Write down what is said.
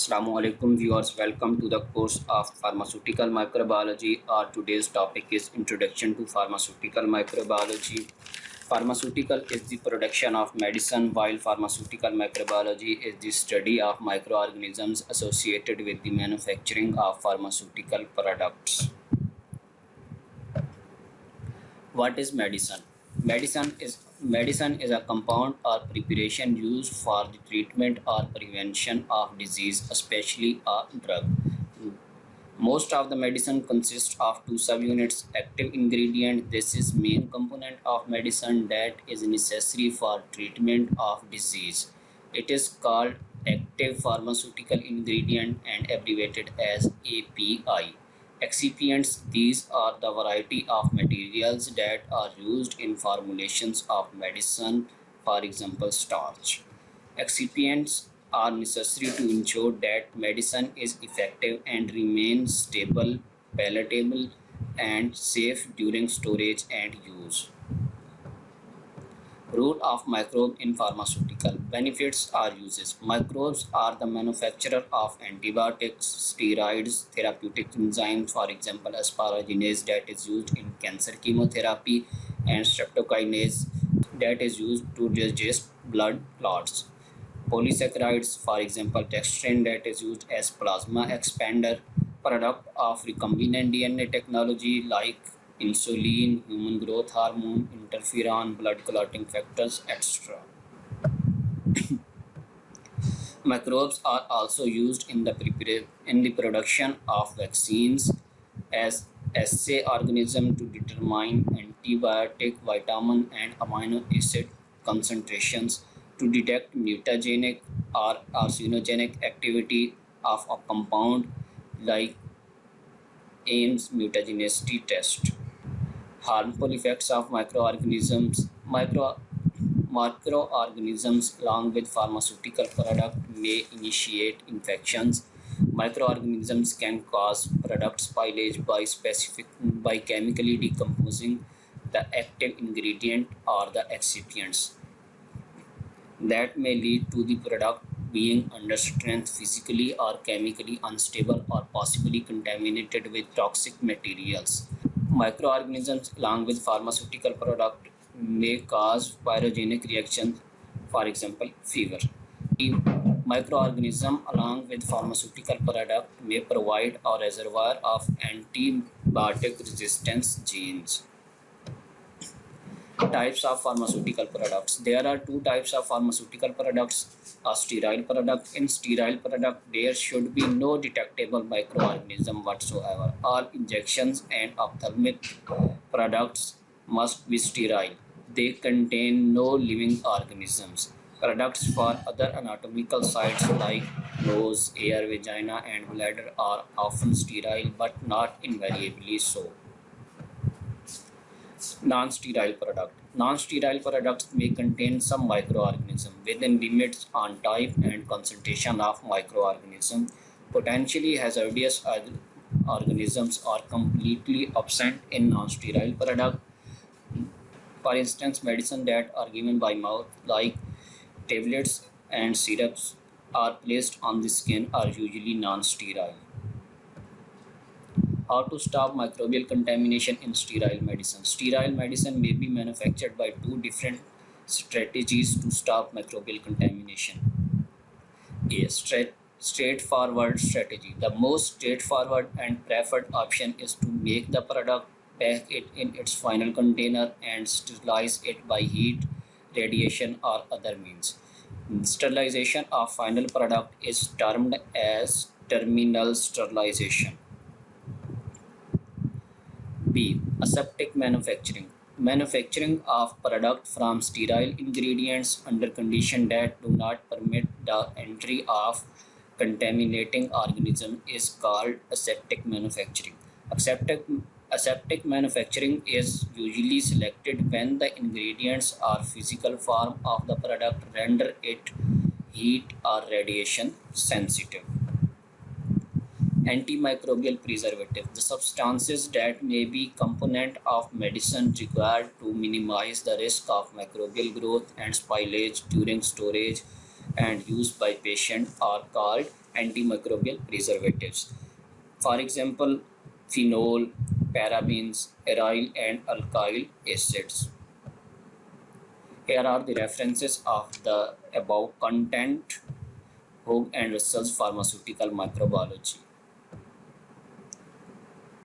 Assalamu alaikum viewers, welcome to the course of Pharmaceutical Microbiology. Our today's topic is Introduction to Pharmaceutical Microbiology. Pharmaceutical is the production of medicine, while pharmaceutical microbiology is the study of microorganisms associated with the manufacturing of pharmaceutical products. What is medicine? Medicine is a compound or preparation used for the treatment or prevention of disease, especially a drug. Most of the medicine consists of two subunits: active ingredient. This is main component of medicine that is necessary for treatment of disease. It is called active pharmaceutical ingredient and abbreviated as API. Excipients, these are the variety of materials that are used in formulations of medicine, for example, starch. Excipients are necessary to ensure that medicine is effective and remains stable, palatable, and safe during storage and use. Role of microbe in pharmaceutical. Benefits or uses. Microbes are the manufacturer of antibiotics, steroids, therapeutic enzymes, for example, asparaginase that is used in cancer chemotherapy, and streptokinase that is used to digest blood clots. Polysaccharides, for example, dextrin that is used as plasma expander. Product of recombinant DNA technology like insulin, human growth hormone, interferon, blood clotting factors, etc. Microbes are also used in the production of vaccines as assay organism to determine antibiotic, vitamin, and amino acid concentrations, to detect mutagenic or carcinogenic activity of a compound like Ames mutagenicity test. Harmful effects of microorganisms. Microorganisms along with pharmaceutical product may initiate infections. Microorganisms can cause product spoilage by chemically decomposing the active ingredient or the excipients. That may lead to the product being under strength, physically or chemically unstable, or possibly contaminated with toxic materials. Microorganisms along with pharmaceutical product may cause pyrogenic reactions, for example, fever. Microorganism along with pharmaceutical product may provide a reservoir of antibiotic resistance genes. Types of pharmaceutical products. There are two types of pharmaceutical products: a sterile product. In sterile product, there should be no detectable microorganism whatsoever. All injections and ophthalmic products must be sterile. They contain no living organisms. Products for other anatomical sites like nose, ear, vagina, and bladder are often sterile, but not invariably so. Non-sterile product. Non-sterile products may contain some microorganism within limits on type and concentration of microorganism. Potentially hazardous organisms are completely absent in non-sterile product. For instance, medicine that are given by mouth, like tablets and syrups, are placed on the skin, are usually non-sterile. How to stop microbial contamination in sterile medicine. Sterile medicine may be manufactured by two different strategies to stop microbial contamination. A straightforward strategy. The most straightforward and preferred option is to make the product, pack it in its final container, and sterilize it by heat, radiation, or other means. Sterilization of final product is termed as terminal sterilization. B. Aseptic manufacturing. Manufacturing of product from sterile ingredients under conditions that do not permit the entry of contaminating organism is called aseptic manufacturing. Aseptic manufacturing is usually selected when the ingredients or physical form of the product render it heat or radiation sensitive. Antimicrobial preservative. The substances that may be component of medicine required to minimize the risk of microbial growth and spoilage during storage and use by patient are called antimicrobial preservatives. For example, phenol, parabens, aryl and alkyl acids. Here are the references of the above content: Hoag and Russell's Pharmaceutical Microbiology.